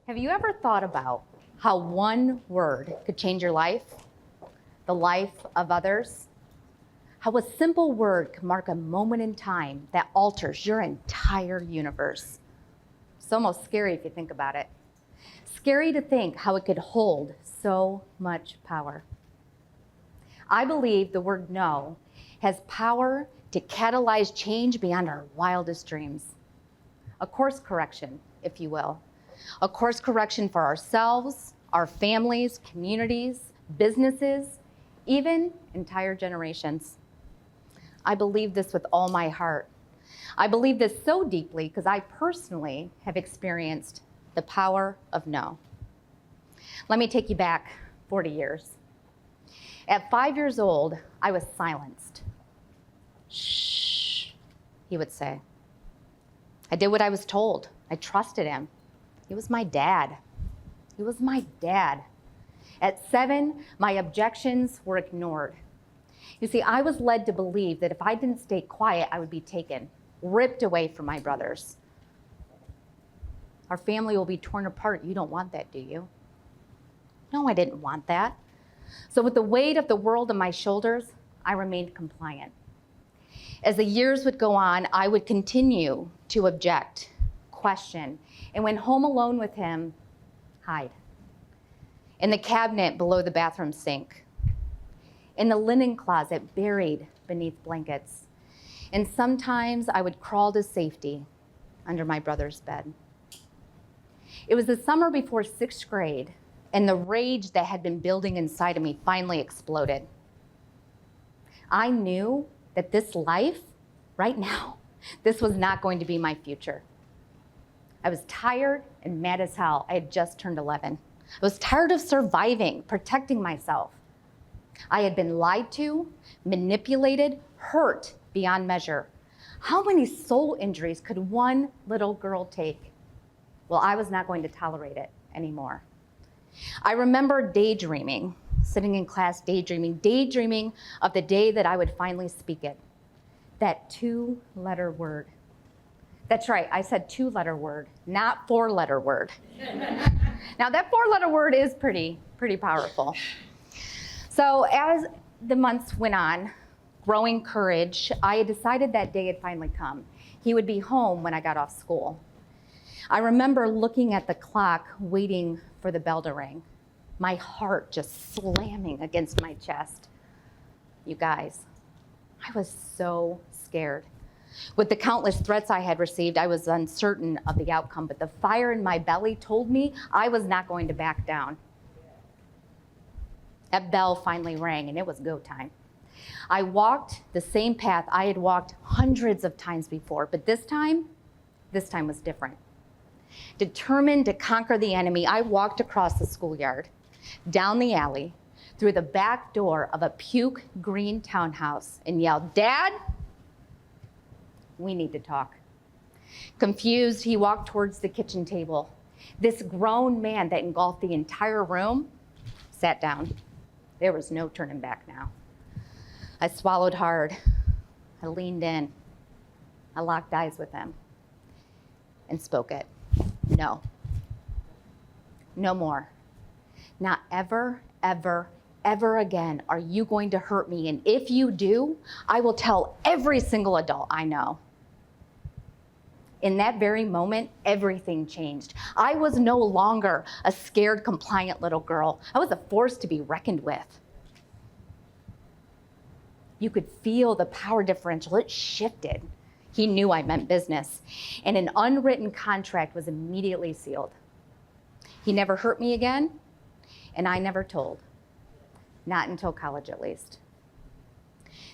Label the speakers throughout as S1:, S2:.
S1: Have you ever thought about how one word could change your life, the life of others? How a simple word can mark a moment in time that alters your entire universe. It's almost scary if you think about it. Scary to think how it could hold so much power. I believe the word no has power to catalyze change beyond our wildest dreams. A course correction, if you will. A course correction for ourselves, our families, communities, businesses, even entire generations. I believe this with all my heart. I believe this so deeply because I personally have experienced the power of no. Let me take you back 40 years. At 5 years old, I was silenced. Shh, he would say. I did what I was told. I trusted him. He was my dad. He was my dad. At 7, my objections were ignored. You see, I was led to believe that if I didn't stay quiet, I would be taken, ripped away from my brothers. Our family will be torn apart. You don't want that, do you? No, I didn't want that. So with the weight of the world on my shoulders, I remained compliant. As the years would go on, I would continue to object, question, and when home alone with him, hide. In the cabinet below the bathroom sink, in the linen closet buried beneath blankets, and sometimes I would crawl to safety under my brother's bed. It was the summer before 6th grade, and the rage that had been building inside of me finally exploded. I knew that this life, right now, this was not going to be my future. I was tired and mad as hell. I had just turned 11. I was tired of surviving, protecting myself. I had been lied to, manipulated, hurt beyond measure. How many soul injuries could one little girl take? Well, I was not going to tolerate it anymore. I remember daydreaming, sitting in class daydreaming of the day that I would finally speak it. That 2-letter word. That's right, I said 2-letter word, not 4-letter word. Now that 4-letter word is pretty powerful. So as the months went on, growing courage, I had decided that day had finally come. He would be home when I got off school. I remember looking at the clock, waiting for the bell to ring. My heart just slamming against my chest. You guys, I was so scared. With the countless threats I had received, I was uncertain of the outcome, but the fire in my belly told me I was not going to back down. That bell finally rang, and it was go time. I walked the same path I had walked hundreds of times before, but this time was different. Determined to conquer the enemy, I walked across the schoolyard, down the alley, through the back door of a puke green townhouse, and yelled, "Dad, we need to talk." Confused, he walked towards the kitchen table. This grown man that engulfed the entire room sat down. There was no turning back now. I swallowed hard. I leaned in. I locked eyes with him and spoke it. No. No more. Not ever, ever, ever again are you going to hurt me, and if you do, I will tell every single adult I know. In that very moment, everything changed. I was no longer a scared, compliant little girl. I was a force to be reckoned with. You could feel the power differential. It shifted. He knew I meant business, and an unwritten contract was immediately sealed. He never hurt me again, and I never told. Not until college, at least.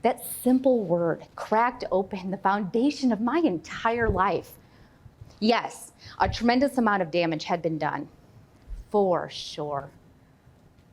S1: That simple word cracked open the foundation of my entire life. Yes, a tremendous amount of damage had been done, for sure.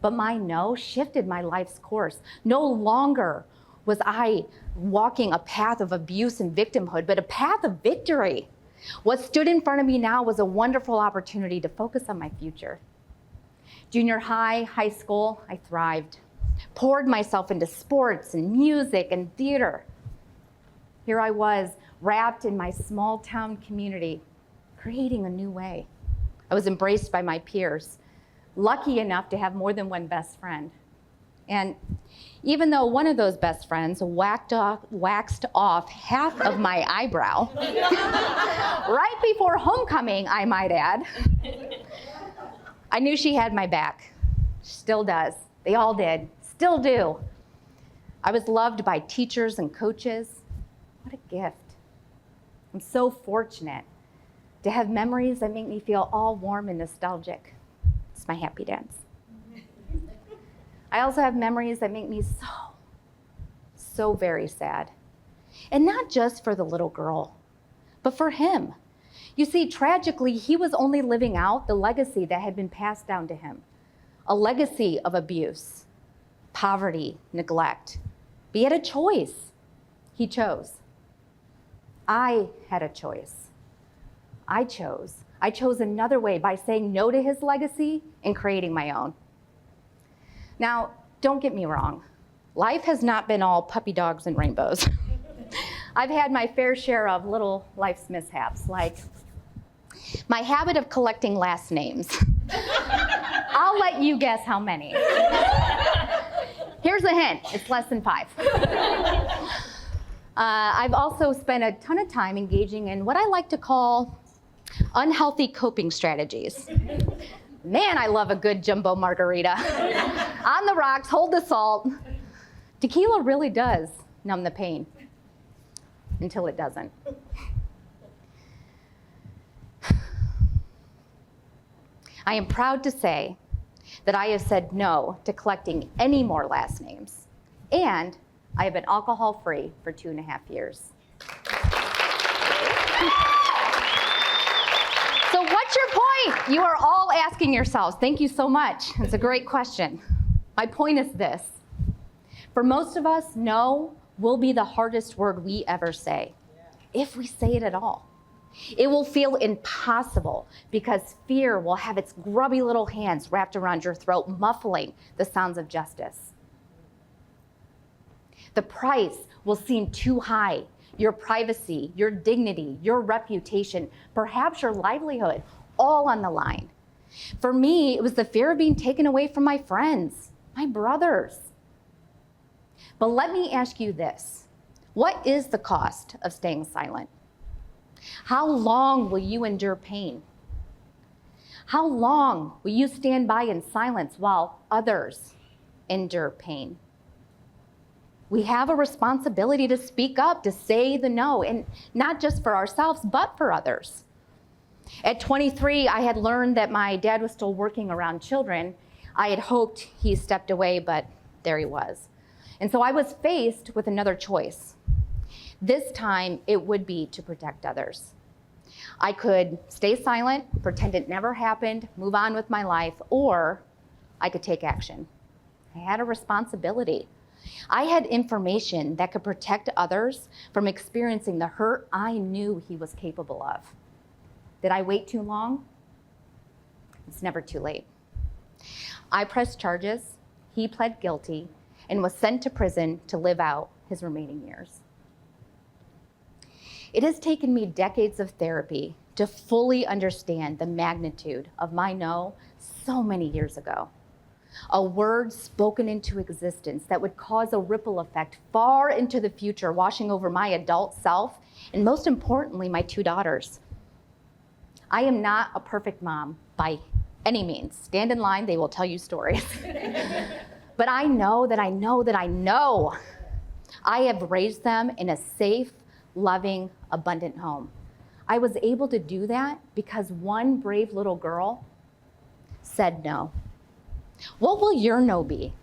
S1: But my no shifted my life's course. No longer was I walking a path of abuse and victimhood, but a path of victory. What stood in front of me now was a wonderful opportunity to focus on my future. Junior high, high school, I thrived. Poured myself into sports and music and theater. Here I was, wrapped in my small town community, creating a new way. I was embraced by my peers, lucky enough to have more than one best friend. And even though one of those best friends waxed off half of my eyebrow, right before homecoming, I might add, I knew she had my back. Still does. They all did. Still do. I was loved by teachers and coaches. What a gift. I'm so fortunate to have memories that make me feel all warm and nostalgic. It's my happy dance. I also have memories that make me so very sad. And not just for the little girl, but for him. You see, tragically, he was only living out the legacy that had been passed down to him. A legacy of abuse, poverty, neglect. But he had a choice. He chose. I had a choice. I chose another way by saying no to his legacy and creating my own. Now, don't get me wrong. Life has not been all puppy dogs and rainbows. I've had my fair share of little life's mishaps, like my habit of collecting last names. I'll let you guess how many. Here's a hint, it's less than 5. I've also spent a ton of time engaging in what I like to call unhealthy coping strategies. Man, I love a good jumbo margarita. On the rocks, hold the salt. Tequila really does numb the pain, until it doesn't. I am proud to say that I have said no to collecting any more last names, and I have been alcohol-free for 2.5 years. So what's your point? You are all asking yourselves. Thank you so much. It's a great question. My point is this. For most of us, no will be the hardest word we ever say, if we say it at all. It will feel impossible because fear will have its grubby little hands wrapped around your throat, muffling the sounds of justice. The price will seem too high. Your privacy, your dignity, your reputation, perhaps your livelihood, all on the line. For me, it was the fear of being taken away from my friends, my brothers. But let me ask you this. What is the cost of staying silent? How long will you endure pain? How long will you stand by in silence while others endure pain? We have a responsibility to speak up, to say the no, and not just for ourselves, but for others. At 23, I had learned that my dad was still working around children. I had hoped he stepped away, but there he was. And so I was faced with another choice. This time, it would be to protect others. I could stay silent, pretend it never happened, move on with my life, or I could take action. I had a responsibility. I had information that could protect others from experiencing the hurt I knew he was capable of. Did I wait too long? It's never too late. I pressed charges, he pled guilty, and was sent to prison to live out his remaining years. It has taken me decades of therapy to fully understand the magnitude of my no so many years ago. A word spoken into existence that would cause a ripple effect far into the future, washing over my adult self, and most importantly, my 2 daughters. I am not a perfect mom by any means. Stand in line, they will tell you stories. But I know that I have raised them in a safe, loving, abundant home. I was able to do that because one brave little girl said no. What will your no be?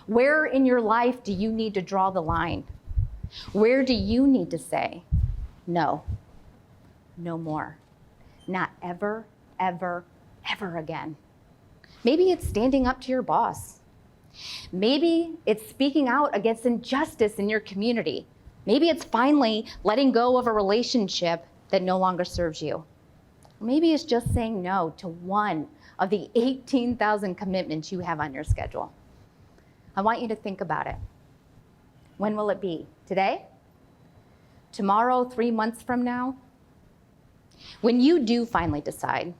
S1: Where in your life do you need to draw the line? Where do you need to say, no, no more, not ever, ever, ever again? Maybe it's standing up to your boss. Maybe it's speaking out against injustice in your community. Maybe it's finally letting go of a relationship that no longer serves you. Maybe it's just saying no to one of the 18,000 commitments you have on your schedule. I want you to think about it. When will it be? Today? Tomorrow, 3 months from now? When you do finally decide,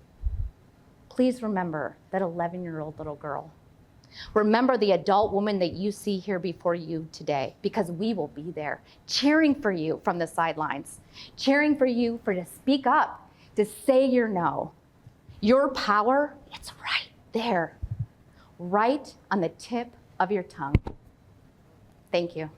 S1: please remember that 11-year-old little girl. Remember the adult woman that you see here before you today, because we will be there cheering for you from the sidelines, cheering for you to speak up, to say your no. Your power, it's right there, right on the tip of your tongue. Thank you.